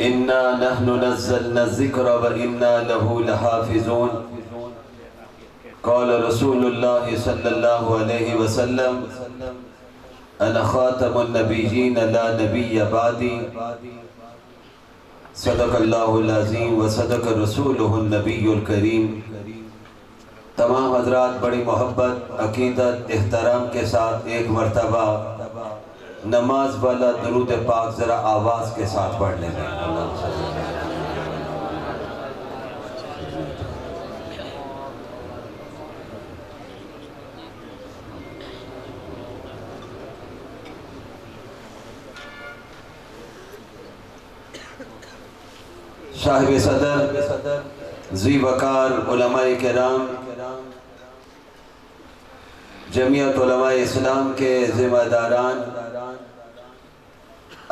انا نحن نزلنا الذکر وانا له لحافظون قال رسول اللہ صلی اللہ علیہ وسلم انا خاتم النبیین لا نبی بعدی صدق اللہ العظیم و صدق رسولہ النبی الکریم۔ تمام حضرات بڑی محبت، عقیدت، احترام کے ساتھ ایک مرتبہ نماز والا درود پاک ذرا آواز کے ساتھ پڑھ لیں گے۔ صاحب صدر ذی وقار علماء کرام، جمعیت علماء اسلام کے ذمہ داران،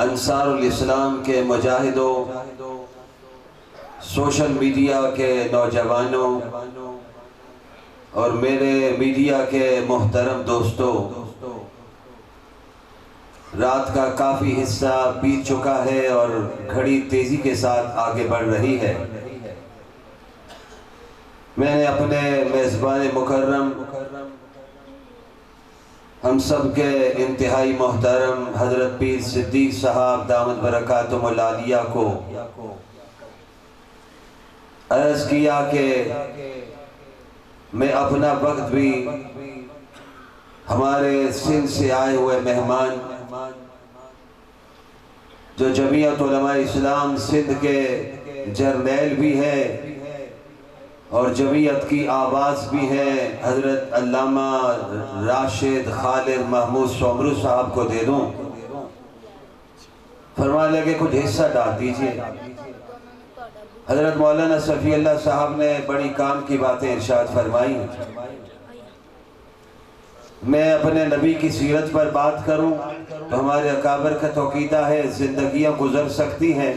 انصار الاسلام کے مجاہدوں، سوشل میڈیا کے نوجوانوں اور میرے میڈیا کے محترم دوستوں، رات کا کافی حصہ بیت چکا ہے اور گھڑی تیزی کے ساتھ آگے بڑھ رہی ہے۔ میں نے اپنے میزبان مکرم، ہم سب کے انتہائی محترم حضرت پیر صدیق صاحب دامت برکاتہم العالیہ کو عرض کیا کہ میں اپنا وقت بھی ہمارے سندھ سے آئے ہوئے مہمان جو جمعیت علماء اسلام سندھ کے جرنیل بھی ہیں اور جمعیت کی آواز بھی ہے، حضرت علامہ راشد خالد محمود سومرو صاحب کو دے دوں۔ فرمانے لگے کچھ حصہ ڈال دیجئے۔ حضرت مولانا صفی اللہ صاحب نے بڑی کام کی باتیں ارشاد فرمائی۔ میں اپنے نبی کی سیرت پر بات کروں تو ہمارے اکابر کا توقیدہ ہے زندگیاں گزر سکتی ہیں،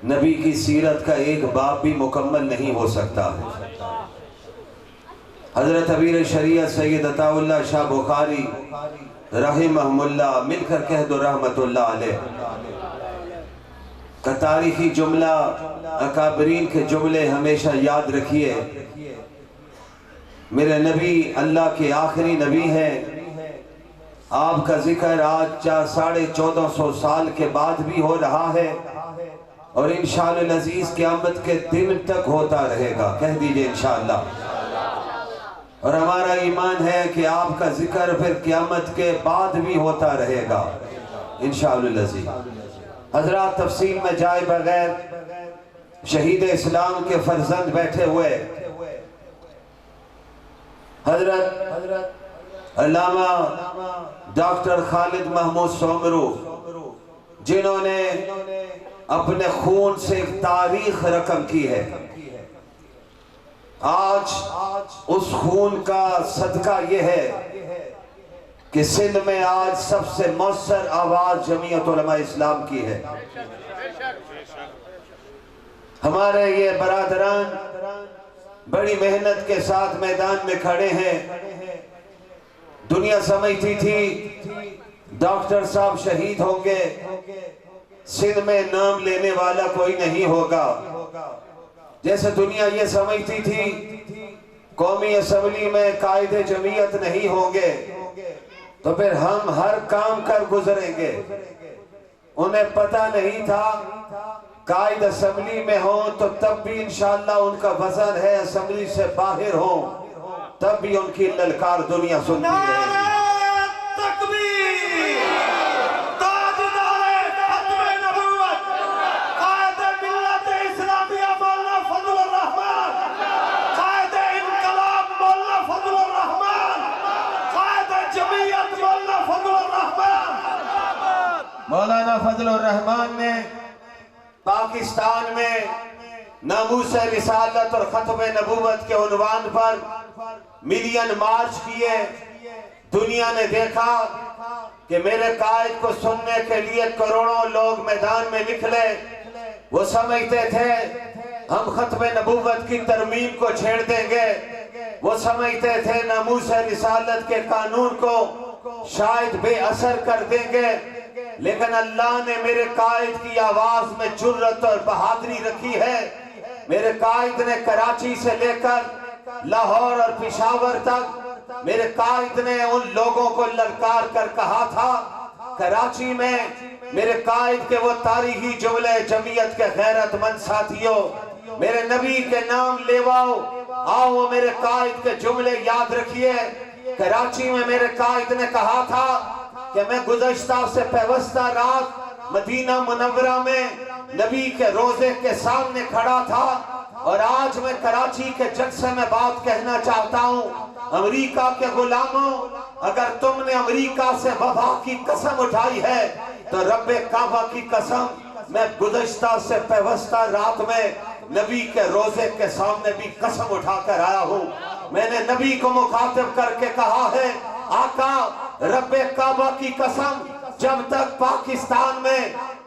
نبی کی سیرت کا ایک باب بھی مکمل نہیں ہو سکتا۔ حضرت امیر شریعت سید عطا اللہ شاہ بخاری رحمہ اللہ، مل کر کہہ دو رحمت اللہ علیہ، کا تاریخی جملہ، اکابرین کے جملے ہمیشہ یاد رکھیے۔ میرے نبی اللہ کے آخری نبی ہیں، آپ کا ذکر آج 1450 سال کے بعد بھی ہو رہا ہے اور انشاءاللہ العزیز قیامت کے دن تک ہوتا رہے گا، کہہ دیجئے انشاءاللہ۔ اور ہمارا ایمان ہے کہ آپ کا ذکر پھر قیامت کے بعد بھی ہوتا رہے گا انشاءاللہ العزیز۔ حضرات تفصیل میں جائے بغیر، شہید اسلام کے فرزند بیٹھے ہوئے حضرت علامہ ڈاکٹر خالد محمود سومرو، جنہوں نے اپنے خون سے ایک تاریخ رقم کی ہے، آج اس خون کا صدقہ یہ ہے کہ سندھ میں آج سب سے مؤثر آواز جمعیت علماء اسلام کی ہے۔ ہمارے یہ برادران بڑی محنت کے ساتھ میدان میں کھڑے ہیں۔ دنیا سمجھتی تھی ڈاکٹر صاحب شہید ہوں گے، سندھ میں نام لینے والا کوئی نہیں ہوگا، جیسے دنیا یہ سمجھتی تھی قومی اسمبلی میں قائد جمعیت نہیں ہوں گے تو پھر ہم ہر کام کر گزریں گے۔ انہیں پتہ نہیں تھا قائد اسمبلی میں ہوں تو تب بھی انشاءاللہ ان کا وزن ہے، اسمبلی سے باہر ہوں تب بھی ان کی للکار دنیا سنتی ہے۔ مولانا فضل الرحمان نے پاکستان میں ناموس رسالت اور ختم نبوت کے عنوان پر ملین مارچ کیے۔ دنیا نے دیکھا کہ میرے قائد کو سننے کے لیے کروڑوں لوگ میدان میں نکلے۔ وہ سمجھتے تھے ہم ختم نبوت کی ترمیم کو چھیڑ دیں گے، وہ سمجھتے تھے ناموس رسالت کے قانون کو شاید بے اثر کر دیں گے، لیکن اللہ نے میرے قائد کی آواز میں جرت اور بہادری رکھی ہے۔ میرے قائد نے کراچی سے لے کر لاہور اور پشاور تک میرے قائد نے ان لوگوں کو للکار کر کہا تھا، کراچی میں میرے قائد کے وہ تاریخی جملے، جمعیت کے غیرت مند ساتھیوں، میرے نبی کے نام لیواؤ، آؤ میرے قائد کے جملے یاد رکھیے۔ کراچی میں میرے قائد نے کہا تھا کہ میں گزشتہ سے پیوستہ رات مدینہ منورہ میں نبی کے روزے کے سامنے کھڑا تھا، اور آج میں کراچی کے جلسے میں بات کہنا چاہتا ہوں۔ امریکہ کے غلاموں، اگر تم نے امریکہ سے وبا کی قسم اٹھائی ہے تو رب کعبہ کی قسم، میں گزشتہ سے پیوستہ رات میں نبی کے روزے کے سامنے بھی قسم اٹھا کر آیا ہوں۔ میں نے نبی کو مخاطب کر کے کہا ہے، آقا رب کعبہ کی قسم، جب تک پاکستان میں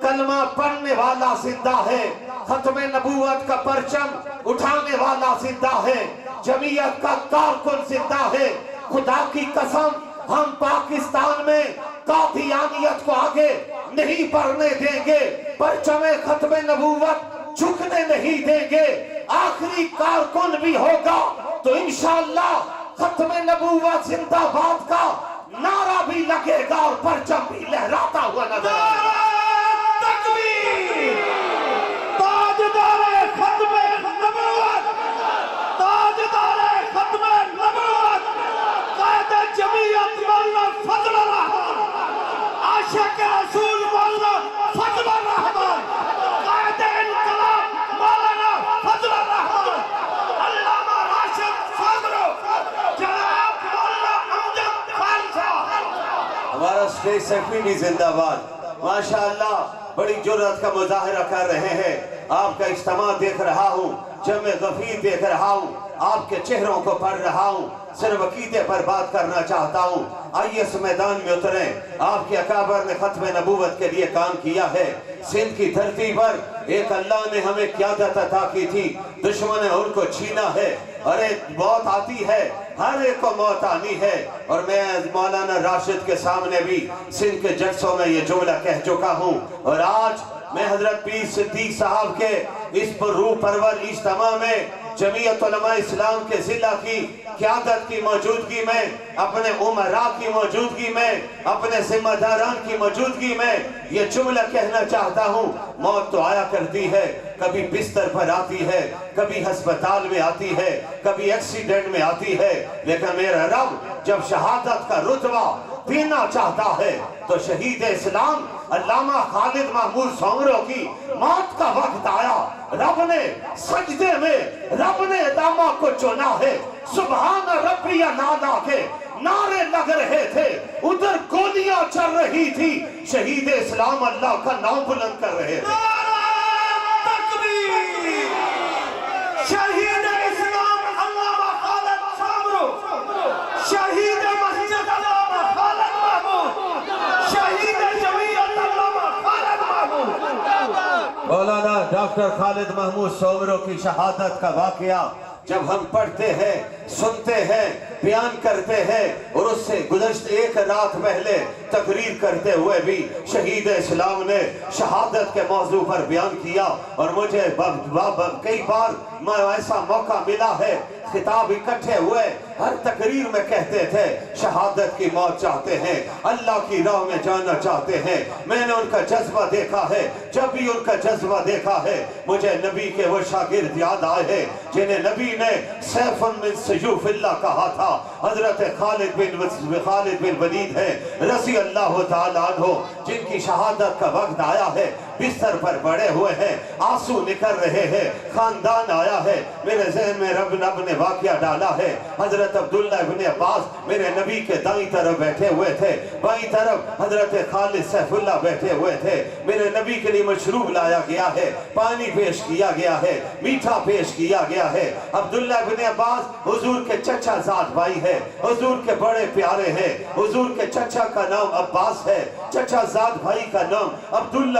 کلمہ پڑھنے والا زندہ ہے، ختم نبوت کا پرچم اٹھانے والا زندہ ہے، جمعیت کا کارکن زندہ ہے، خدا کی قسم ہم پاکستان میں قادیانیت کو آگے نہیں بڑھنے دیں گے، پرچم ختم نبوت جھکنے نہیں دیں گے۔ آخری کارکن بھی ہوگا تو انشاءاللہ ختم نبوت زندہ باد کا نعرہ بھی لگے گا اور پرچم بھی لہراتا ہوا نظر آئے گا۔ تکبیر! تاجدار ختم نبوت، تاجدار ختم نبوت، قائد جمعیت مولانا فضل الرحمان، عاشق رسول مولانا فضل الرحمان، قائد انقلاب مولانا فضل الرحمان، علامہ راشد صدرو، جناب مولانا امجد خان صاحب۔ ہمارا اسٹیٹ سیکرٹری بھی زندہ باد، ماشاءاللہ بڑی جرات کا مظاہرہ کر رہے ہیں۔ آپ کا اجتماع دیکھ رہا ہوں، جمع غفیر دیکھ رہا ہوں، آپ کے چہروں کو پڑھ رہا ہوں، صرف عقیدے پر بات کرنا چاہتا ہوں۔ آئیے اس میدان میں اتریں۔ آپ کے اکابر نے ختم نبوت کے لیے کام کیا ہے۔ سندھ کی دھرتی پر ایک اللہ نے ہمیں قیادت عطا کی تھی، دشمن نے ان کو چھینا ہے۔ ارے موت آتی ہے، ہر ایک کو موت آنی ہے، اور میں مولانا راشد کے سامنے بھی سندھ کے جلسوں میں یہ جملہ کہہ چکا ہوں، اور آج میں حضرت پیر صدیق صاحب کے اس پر روح پرور اجتماع میں جمعیت علماء اسلام کے ضلع کی قیادت کی موجودگی میں، اپنے امراء کی موجودگی میں، اپنے ذمہ داران کی موجودگی میں یہ جملہ کہنا چاہتا ہوں۔ موت تو آیا کرتی ہے، کبھی بستر پر آتی ہے، کبھی ہسپتال میں آتی ہے، کبھی ایکسیڈنٹ میں آتی ہے، لیکن میرا رب جب شہادت کا رتبہ دینا چاہتا ہے تو شہید اسلام علامہ خالد محمود سومرو کی موت کا وقت آیا، رب نے سجدے میں رب نے علامہ کو چنا ہے، سبحان ربی الاعلیٰ کے نعرے لگ رہے تھے، ادھر گولیاں چل رہی تھی، شہید اسلام اللہ کا نام بلند کر رہے تھے۔ تکبیر! شہید اسلام علامہ خالد سومرو، شہید مسجد علامہ خالد محمود، شہید جمعیت علامہ خالد محمود۔ مولانا ڈاکٹر خالد محمود سومرو کی شہادت کا واقعہ جب ہم پڑھتے ہیں، سنتے ہیں، بیان کرتے ہیں، اور اس سے گزشت ایک رات پہلے تقریر کرتے ہوئے بھی شہید اسلام نے شہادت کے موضوع پر بیان کیا، اور مجھے کئی بار ایسا موقع ملا ہے، خطاب اکٹھے ہوئے، ہر تقریر میں کہتے تھے شہادت کی موت چاہتے ہیں، اللہ کی راہ میں جانا چاہتے ہیں۔ میں نے ان کا جذبہ دیکھا ہے، جب بھی ان کا جذبہ دیکھا ہے مجھے نبی کے وہ شاگرد یاد آئے ہیں جنہیں نبی نے سیف من سیوف اللہ کہا تھا۔ حضرت خالد بن ولید ہے رضی اللہ تعالیٰ عنہ، جن کی شہادت کا وقت آیا ہے، بستر پر پڑے ہوئے ہیں، آنسو نکل رہے ہیں، خاندان آیا ہے، میرے ذہن میں رب نے واقعہ ڈالا ہے۔ حضرت عبداللہ ابن عباس میرے نبی کے دائیں طرف بیٹھے ہوئے تھے، بائیں طرف حضرت خالد سیف اللہ بیٹھے ہوئے تھے، میرے نبی کے لیے مشروب لایا گیا ہے، پانی پیش کیا گیا ہے، میٹھا پیش کیا گیا ہے۔ عبداللہ ابن عباس حضور کے چچا زاد بھائی ہے، حضور کے بڑے پیارے ہیں، حضور کے چچا کا نام عباس ہے، چچا زاد بھائی کا نام عبداللہ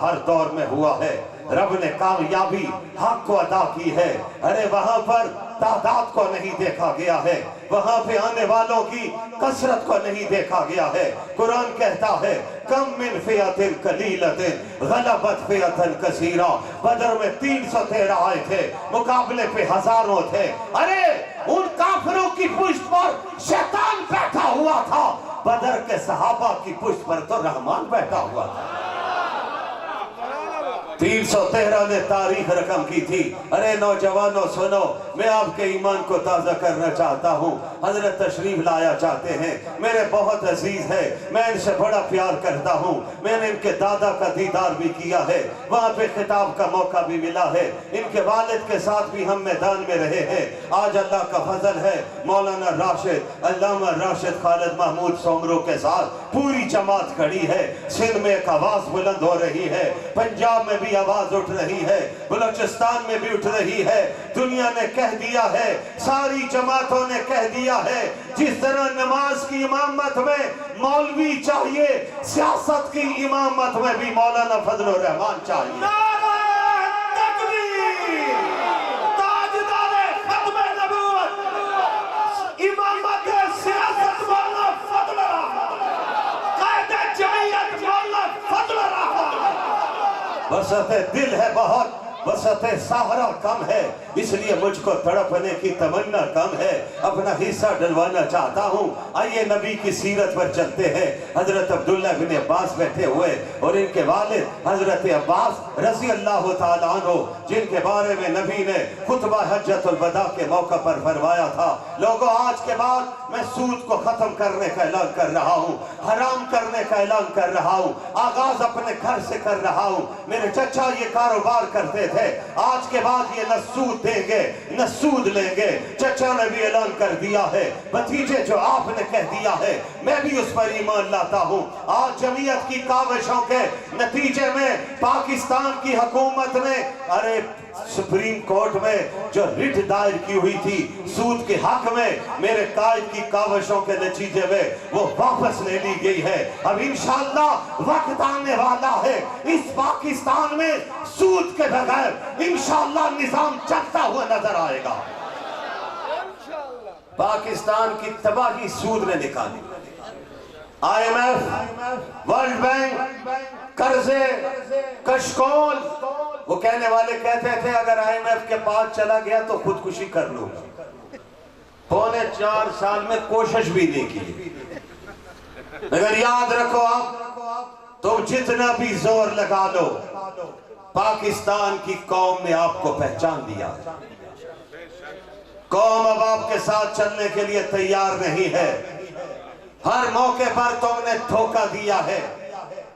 ہر دور میں ہوا ہے. رب نے کامیابی حق کو عطا کی ہے. ارے وہاں پر تعداد کو نہیں دیکھا گیا ہے, وہاں پہ آنے والوں کی کثرت کو نہیں دیکھا گیا ہے. قرآن کہتا ہے کم من فئۃ قلیلۃ غلبت فئۃ کثیرہ. بدر میں 313 آئے تھے, مقابلے پہ ہزاروں تھے. ارے ان کافروں کی پشت پر شیطان بیٹھا ہوا تھا, بدر کے صحابہ کی پشت پر تو رحمان بیٹھا ہوا تھا. 313 نے تاریخ رقم کی تھی. ارے نوجوانوں سنو, میں آپ کے ایمان کو تازہ کرنا چاہتا ہوں. حضرت تشریف لایا چاہتے ہیں, میرے بہت عزیز ہے, میں ان سے بڑا پیار کرتا ہوں. میں نے ان کے دادا کا دیدار بھی کیا ہے, وہاں پہ خطاب کا موقع بھی ملا ہے. ان کے والد کے ساتھ بھی ہم میدان میں رہے ہیں. آج اللہ کا فضل ہے, مولانا راشد, علامہ راشد خالد محمود سومرو کے ساتھ پوری جماعت کھڑی ہے. سندھ میں ایک آواز بلند ہو رہی ہے, پنجاب میں بھی آواز اٹھ رہی ہے, بلوچستان میں بھی اٹھ رہی ہے. دنیا نے کہہ دیا ہے, ساری جماعتوں نے کہہ دیا ہے, جس طرح نماز کی امامت میں مولوی چاہیے, سیاست کی امامت میں بھی مولانا فضل الرحمان چاہیے. نعرہ تکبیر, تاجدار ختم نبوت, امامت سیاست مولانا فضل الرحمان, قائد جمعیت مولانا فضل الرحمان. وسعت دل ہے بہت, وسعت صحرا کم ہے, اس لیے مجھ کو تڑپنے کی تمنا کم ہے. اپنا حصہ ڈلوانا چاہتا ہوں. آئیے نبی کی سیرت پر چلتے ہیں. حضرت عبداللہ بن عباس بیٹھے ہوئے, اور ان کے والد حضرت عباس رضی اللہ تعالیٰ عنہ, جن کے بارے میں نبی نے خطبہ حجت الوداع کے موقع پر فرمایا تھا, لوگوں آج کے بعد میں سود کو ختم کرنے کا اعلان کر رہا ہوں, حرام کرنے کا اعلان کر رہا ہوں, آغاز اپنے گھر سے کر رہا ہوں. میرے چچا یہ کاروبار کرتے تھے, آج کے بعد یہ نہ سود دیں گے نہ سود لیں گے. چچا نے بھی اعلان کر دیا ہے, بھتیجے جو آپ نے کہہ دیا ہے میں بھی اس پر ایمان لاتا ہوں. آج جمعیت کی کاوشوں کے نتیجے میں پاکستان کی حکومت نے, ارے سپریم کورٹ میں جو رٹ دائر کی ہوئی تھی سود کے حق میں, میرے قائد کی کاوشوں کے نتیجے میں وہ واپس لے لی گئی ہے. اب انشاءاللہ وقت آنے والا ہے, اس پاکستان میں سود کے بغیر انشاءاللہ نظام چلتا ہوا نظر آئے گا. پاکستان کی تباہی سود نے نکالی. I M F, World Bank, قرضے, کشکول. وہ کہنے والے کہتے تھے اگر آئی ایم ایف کے پاس چلا گیا تو خودکشی کر لوں گا. 4.25 سال میں کوشش بھی نہیں کی. مگر یاد رکھو آپ, تم جتنا بھی زور لگا لو, پاکستان کی قوم نے آپ کو پہچان دیا. قوم اب آپ کے ساتھ چلنے کے لیے تیار نہیں ہے. ہر موقع پر تم نے دھوکہ دیا ہے.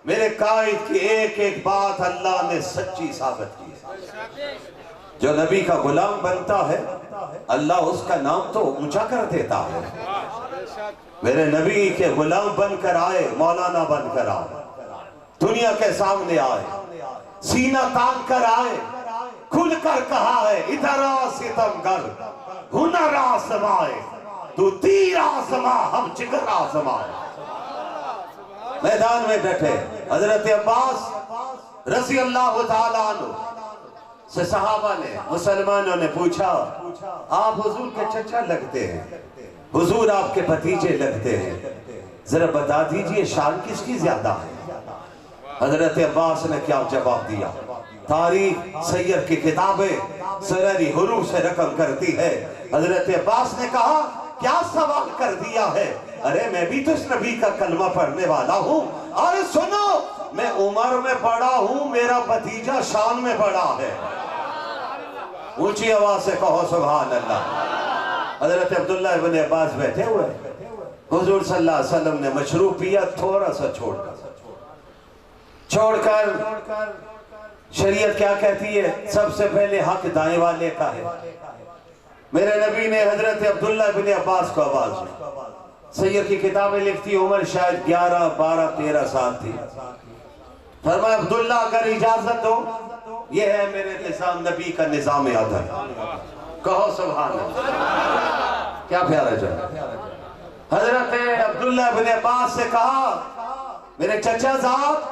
میرے قائد کی ایک ایک بات اللہ نے سچی ثابت کی. جو نبی کا غلام بنتا ہے اللہ اس کا نام تو اونچا کر دیتا ہے. میرے نبی کے غلام بن کر آئے, مولانا بن کر آئے, دنیا کے سامنے آئے, سینہ تان کر آئے, کھل کر کہا ہے ادھر آ ستمگر, ہنر آزمائے, تو تیر آزما, ہم جگر آزمائے. میدان میں ڈٹے. حضرت عباس رضی اللہ تعالیٰ عنہ سے صحابہ نے, مسلمانوں نے پوچھا آپ حضور کے چچا لگتے ہیں, حضور آپ کے بھتیجے لگتے ہیں, ذرا بتا دیجئے شان کس کی زیادہ ہے. حضرت عباس نے کیا جواب دیا. تاریخ سیر کی کتابیں سرری حروف سے رقم کرتی ہے. حضرت عباس نے کہا کیا سوال کر دیا ہے, ارے میں بھی تو اس نبی کا کلمہ پڑھنے والا ہوں, اور سنو میں عمر میں بڑا ہوں, میرا بھتیجا شان میں بڑا ہے. اونچی آواز سے کہو سبحان اللہ. حضرت عبداللہ ابن عباس بیٹھے ہوئے, حضور صلی اللہ علیہ وسلم نے مشروب پیا, تھوڑا سا چھوڑ کر شریعت کیا کہتی ہے, سب سے پہلے حق دائیں والے کا ہے. میرے نبی نے حضرت عبداللہ ابن عباس کو آواز دی. سید کی کتابیں لکھتی عمر شاید 11, 12, 13 سال تھی. فرمایا عبداللہ اگر اجازت دو, یہ ہے میرے نظام, نبی کا نظام عدل. کہو سبحان اللہ. کیا پیارا جان. حضرت عبداللہ ابن عباس سے کہا میرے چچا صاحب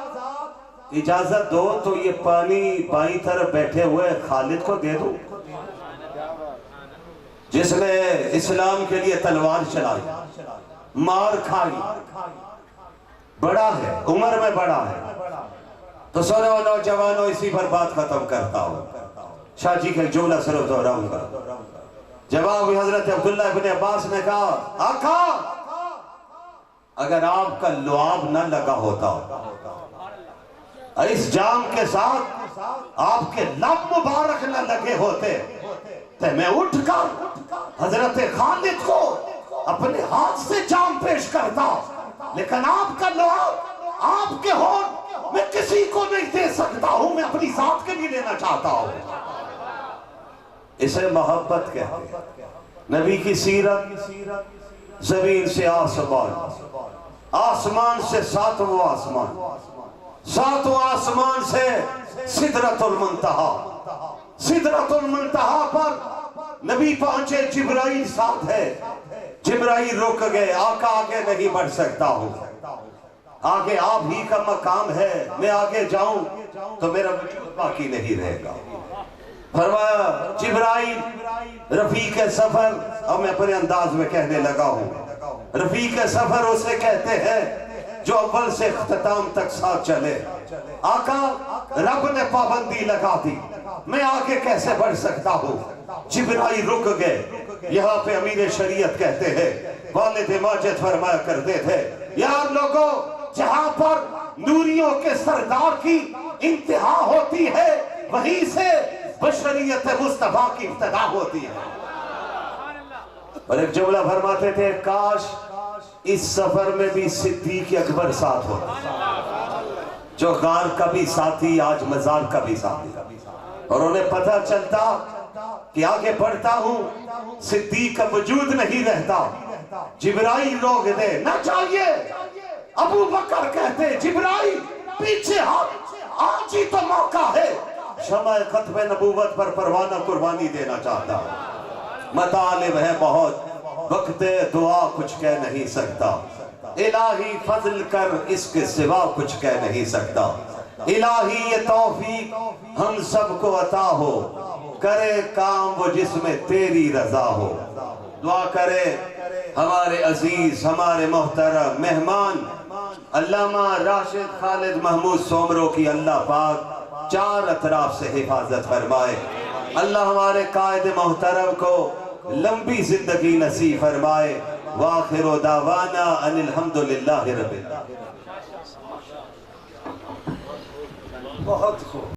اجازت دو تو یہ پانی بائیں طرف بیٹھے ہوئے خالد کو دے دوں، جس نے اسلام کے لیے تلوار چلائی، مار کھائی، بڑا ہے، عمر میں بڑا ہے۔ تو سنو نوجوانوں، اسی پر بات ختم کرتا ہوں۔ شاہ جی کا ایک جملہ صرف دہراؤں گا۔ جواب حضرت عبداللہ ابن عباس نے کہا، آقا اگر آپ کا لعاب نہ لگا ہوتا، اس جام کے ساتھ آپ کے لب مبارک نہ لگے ہوتے، تو میں اٹھ کر حضرت خالد کو اپنے ہاتھ سے جام پیش کرتا، لیکن آپ کا لعاب، آپ کے ہونٹ میں کسی کو نہیں دے سکتا ہوں، میں اپنی ذات کے لیے لینا چاہتا ہوں۔ اسے محبت کہتے ہیں۔ نبی کی سیرت، زمین سے آسمان، آسمان سے ساتواں آسمان، ساتواں آسمان سے سدرۃ المنتہا، سدرۃ المنتہا پر نبی پہنچے، جبرائیل ساتھ ہے، جبرائیل رک گئے، آقا آگے نہیں بڑھ سکتا ہوں، آگے آپ ہی کا مقام ہے، میں آگے جاؤں تو میرا وجود باقی نہیں رہے گا۔ فرمایا جبرائیل رفیق سفر، اب میں اپنے انداز میں کہنے لگا ہوں، رفیق سفر اسے کہتے ہیں جو اول سے اختتام تک ساتھ چلے۔ آقا رب نے پابندی لگا دی، میں آگے کیسے بڑھ سکتا ہوں؟ جبرائیل رک گئے۔ یہاں پہ امیر شریعت کہتے ہیں، والد ماجد فرمایا کرتے تھے، یار لوگوں، جہاں پر نوریوں کے سردار کی انتہا ہوتی ہے، وہیں سے بشریت مصطفیٰ کی ابتدا ہوتی ہے۔ اور ایک جملہ فرماتے تھے، کاش اس سفر میں بھی صدیق اکبر ساتھ ہوتا، جو غار کا بھی ساتھی، آج مزار کا بھی ساتھی، اور انہیں پتہ چلتا کہ آگے بڑھتا ہوں، صدیق کا وجود نہیں رہتا، جبرائیل روک دے، نہ چاہیے۔ ابو بکر کہتے، جبرائیل پیچھے ہٹ، آج ہی تو موقع ہے۔ شمع ختم نبوت پر پروانہ قربانی دینا چاہتا، مطالب ہے بہت، وقت دعا کچھ کہہ نہیں سکتا، الہی فضل کر اس کے سوا کچھ کہہ نہیں سکتا، الہی یہ توفیق ہم سب کو عطا ہو، کرے کام وہ جس میں تیری رضا ہو۔ دعا کرے ہمارے عزیز، ہمارے محترم مہمان علامہ راشد خالد محمود سومرو کی اللہ پاک چار اطراف سے حفاظت فرمائے۔ اللہ ہمارے قائد محترم کو لمبی زندگی نصیب فرمائے۔ وآخر دعوانا ان الحمدللہ رب العالمین۔ بہت خوب۔